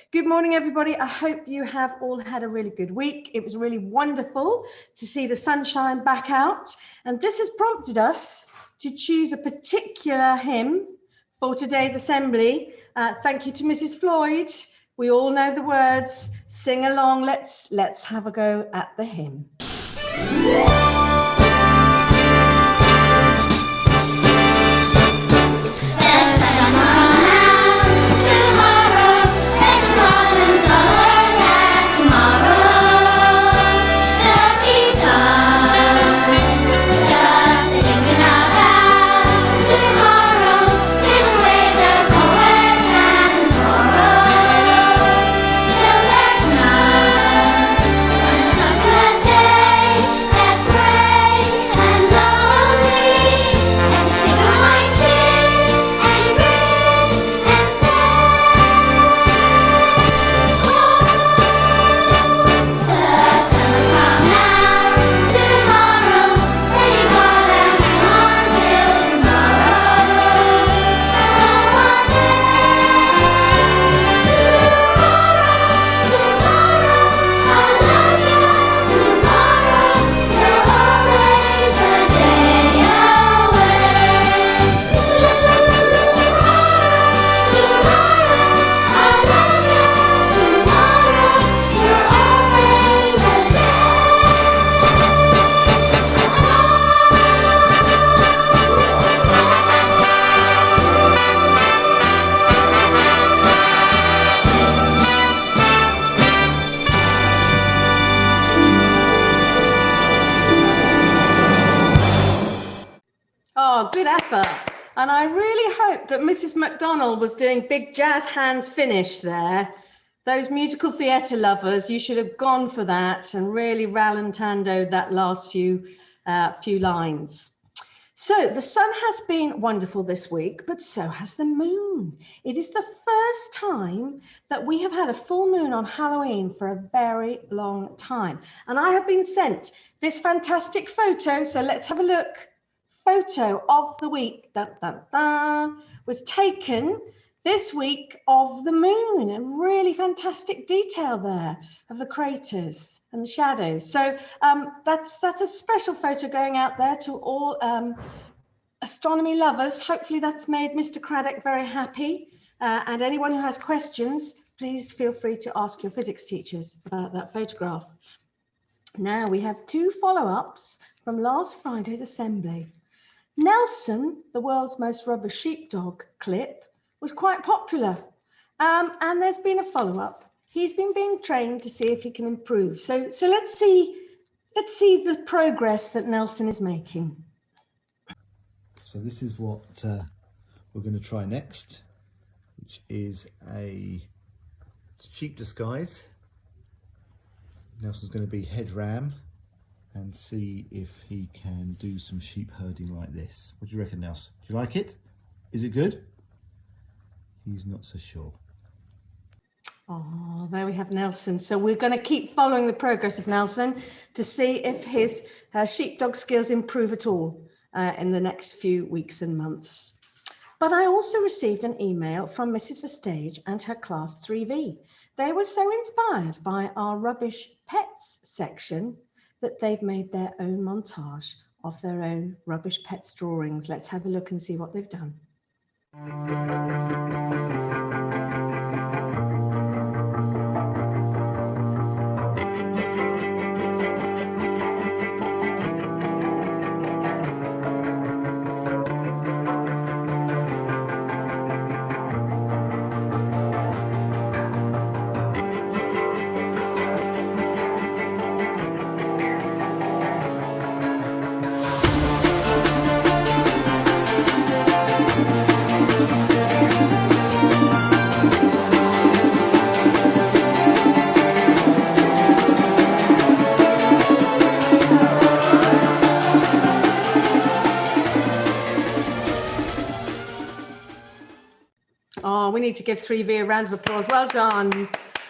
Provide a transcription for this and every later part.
Good morning, everybody. I hope you have all had a really good week. It was really wonderful to see the sunshine back out. And this has prompted us to choose a particular hymn for today's assembly. Thank you to Mrs. Floyd. We all know the words. Sing along. Let's have a go at the hymn. Good effort. And I really hope that Mrs. McDonald was doing big jazz hands finish there. Those musical theatre lovers, you should have gone for that and really rallantandoed that last few lines. So the sun has been wonderful this week, but so has the moon. It is the first time that we have had a full moon on Halloween for a very long time. And I have been sent this fantastic photo, so let's have a look. Photo of the week was taken this week of the moon, and really fantastic detail there of the craters and the shadows. So that's a special photo going out there to all astronomy lovers. Hopefully that's made Mr. Craddock very happy, and anyone who has questions, please feel free to ask your physics teachers about that photograph. Now we have two follow-ups from last Friday's assembly. Nelson, the world's most rubbish sheepdog clip, was quite popular, and there's been a follow-up. He's been being trained to see if he can improve. So let's see the progress that Nelson is making. So this is what we're going to try next, which is a sheep disguise. Nelson's going to be head ram and see if he can do some sheep herding like this. What do you reckon, Nelson? Do you like it? Is it good? He's not so sure. Oh, there we have Nelson. So we're going to keep following the progress of Nelson to see if his sheepdog skills improve at all in the next few weeks and months. But I also received an email from Mrs. Verstage and her class 3V. They were so inspired by our rubbish pets section that they've made their own montage of their own rubbish pets drawings. Let's have a look and see what they've done. We need to give 3V a round of applause. Well done.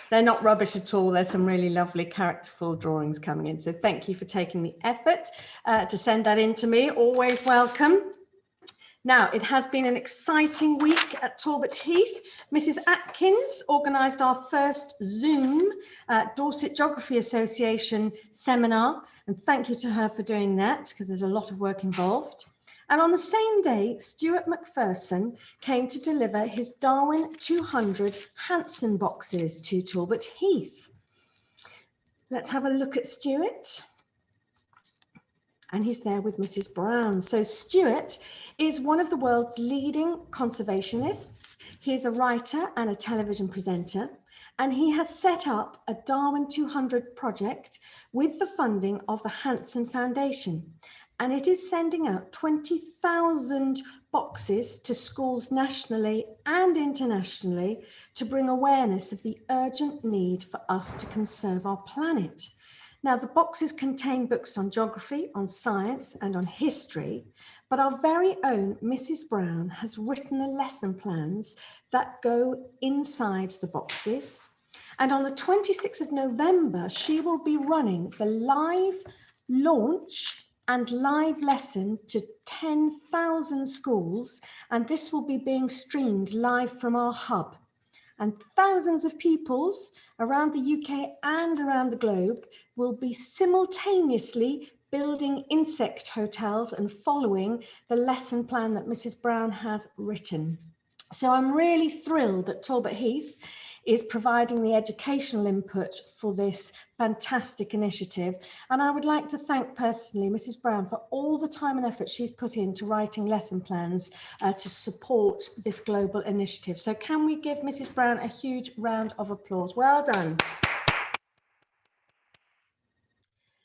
They're not rubbish at all. There's some really lovely characterful drawings coming in. So thank you for taking the effort to send that in to me. Always welcome. Now, it has been an exciting week at Talbot Heath. Mrs. Atkins organised our first Zoom Dorset Geography Association seminar, and thank you to her for doing that, because there's a lot of work involved. And on the same day, Stuart Macpherson came to deliver his Darwin 200 Hanson boxes to Talbot Heath. Let's have a look at Stuart. And he's there with Mrs. Brown. So Stuart is one of the world's leading conservationists. He's a writer and a television presenter, and he has set up a Darwin 200 project with the funding of the Hanson Foundation. And it is sending out 20,000 boxes to schools nationally and internationally to bring awareness of the urgent need for us to conserve our planet. Now, the boxes contain books on geography, on science, and on history, but our very own Mrs. Brown has written the lesson plans that go inside the boxes. And on the 26th of November, she will be running the live launch and live lesson to 10,000 schools, and this will be being streamed live from our hub. And thousands of pupils around the UK and around the globe will be simultaneously building insect hotels and following the lesson plan that Mrs. Brown has written. So I'm really thrilled that Talbot Heath is providing the educational input for this fantastic initiative. And I would like to thank personally Mrs. Brown for all the time and effort she's put into writing lesson plans to support this global initiative. So can we give Mrs. Brown a huge round of applause? Well done.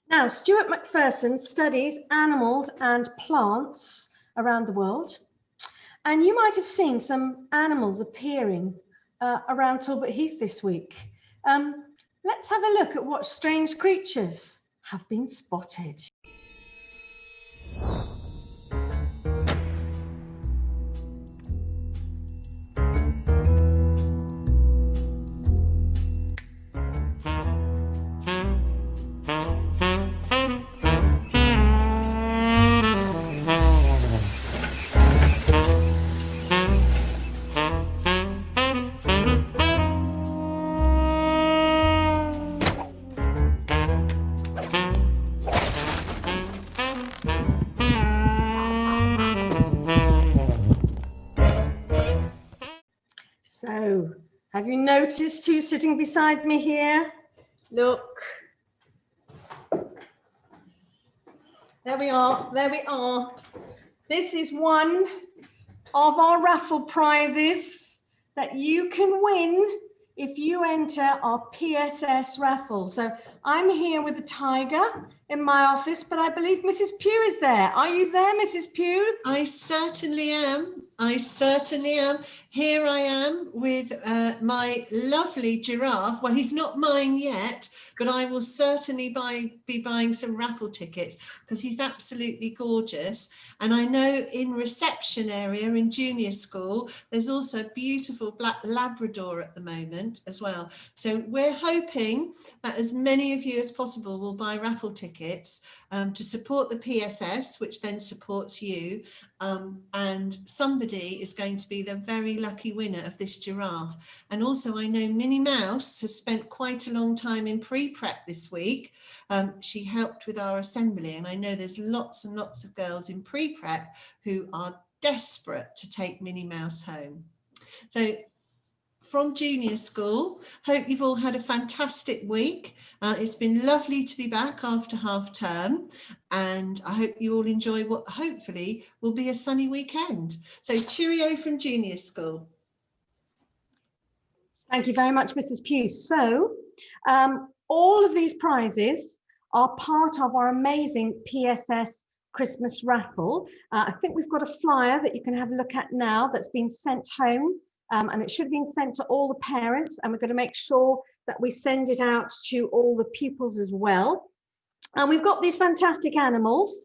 Now, Stuart Macpherson studies animals and plants around the world. And you might have seen some animals appearing around Talbot Heath this week. Let's have a look at what strange creatures have been spotted. So, have you noticed who's sitting beside me here? Look. There we are, there we are. This is one of our raffle prizes that you can win if you enter our PSS raffle. So I'm here with the tiger in my office, but I believe Mrs. Pugh is there. Are you there, Mrs. Pugh? I certainly am. I certainly am. Here I am with my lovely giraffe. Well, he's not mine yet, but I will certainly be buying some raffle tickets because he's absolutely gorgeous. And I know in reception area in junior school, there's also a beautiful black Labrador at the moment as well. So we're hoping that as many of you as possible will buy raffle tickets to support the PSS, which then supports you. And somebody is going to be the very lucky winner of this giraffe. And also I know Minnie Mouse has spent quite a long time in pre-prep this week. She helped with our assembly, and I know there's lots and lots of girls in pre-prep who are desperate to take Minnie Mouse home. So from junior school, hope you've all had a fantastic week. It's been lovely to be back after half term, and I hope you all enjoy what hopefully will be a sunny weekend. So cheerio from junior school. Thank you very much, Mrs. Pugh. So all of these prizes are part of our amazing PSS Christmas raffle. I think we've got a flyer that you can have a look at now that's been sent home. And it should have been sent to all the parents, and we're going to make sure that we send it out to all the pupils as well. And we've got these fantastic animals,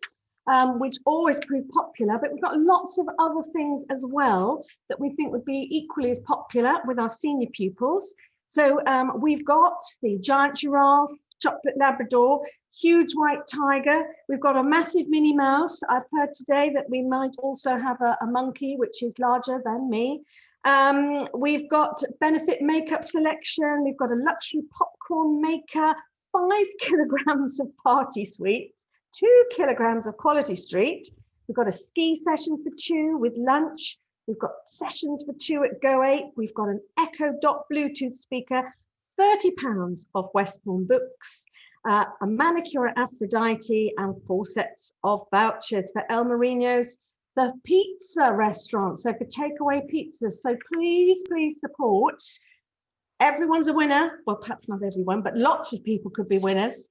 which always prove popular, but we've got lots of other things as well that we think would be equally as popular with our senior pupils. So we've got the giant giraffe, chocolate Labrador, huge white tiger. We've got a massive Minnie Mouse. I've heard today that we might also have a monkey, which is larger than me. We've got benefit makeup selection. We've got a luxury popcorn maker, 5 kilograms of party sweets, 2 kilograms of quality street. We've got a ski session for 2 with lunch. We've got sessions for 2 at Go 8. We've got an Echo Dot Bluetooth speaker, £30 of Westbourne books, a manicure at Aphrodite, and 4 sets of vouchers for El Marino's, the pizza restaurant. So for takeaway pizzas. So please, please support. Everyone's a winner. Well, perhaps not everyone, but lots of people could be winners.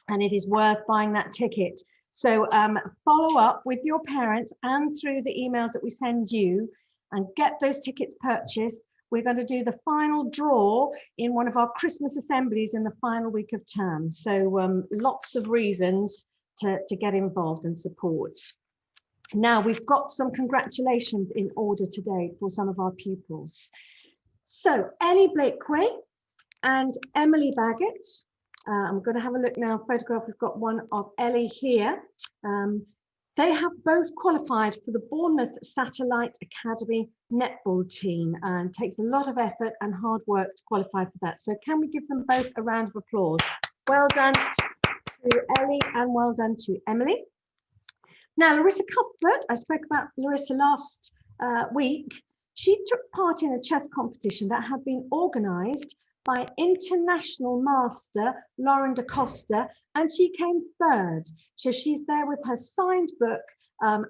And it is worth buying that ticket. So follow up with your parents and through the emails that we send you and get those tickets purchased. We're going to do the final draw in one of our Christmas assemblies in the final week of term. So lots of reasons to get involved and support. Now, we've got some congratulations in order today for some of our pupils. So Ellie Blakeway and Emily Baggett. I'm going to have a look now, photograph. We've got one of Ellie here. They have both qualified for the Bournemouth Satellite Academy netball team, and it takes a lot of effort and hard work to qualify for that. So can we give them both a round of applause? Well done to Ellie and well done to Emily. Now, Larissa Cuthbert, I spoke about Larissa last week. She took part in a chess competition that had been organised by international master Lauren da Costa, and she came 3rd. So she's there with her signed book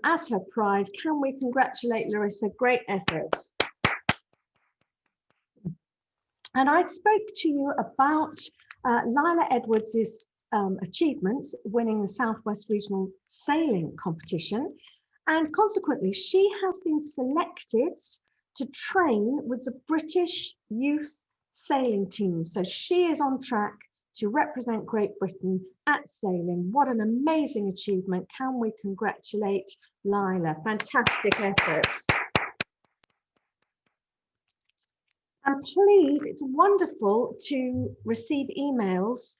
as her prize. Can we congratulate Larissa? Great effort. And I spoke to you about Lila Edwards's achievements winning the Southwest Regional Sailing Competition, and consequently she has been selected to train with the British Youth Sailing Team. So she is on track to represent Great Britain at sailing. What an amazing achievement. Can we congratulate Lila? Fantastic effort. And please, it's wonderful to receive emails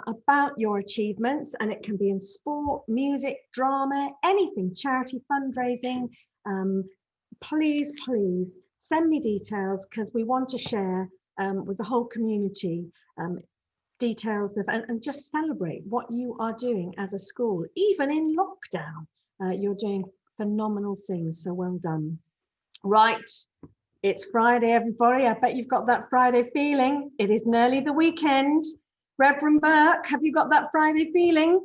about your achievements, and it can be in sport, music, drama, anything, charity, fundraising. Please, please send me details, because we want to share with the whole community details of and just celebrate what you are doing as a school. Even in lockdown, you're doing phenomenal things, so well done. Right, it's Friday, everybody. I bet you've got that Friday feeling. It is nearly the weekend. Reverend Burke, have you got that Friday feeling?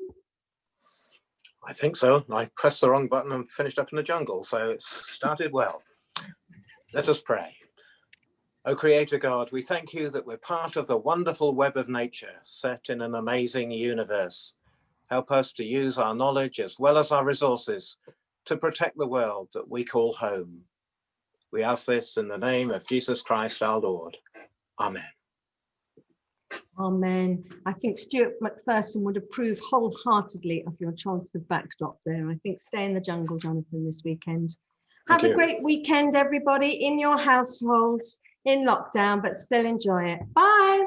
I think so. I pressed the wrong button and finished up in the jungle, so it's started well. Let us pray. O Creator God, we thank you that we're part of the wonderful web of nature set in an amazing universe. Help us to use our knowledge as well as our resources to protect the world that we call home. We ask this in the name of Jesus Christ our Lord. Amen. Amen. I think Stuart Macpherson would approve wholeheartedly of your choice of backdrop there. I think stay in the jungle, Jonathan, this weekend. Have a great weekend, everybody, in your households, in lockdown, but still enjoy it. Bye.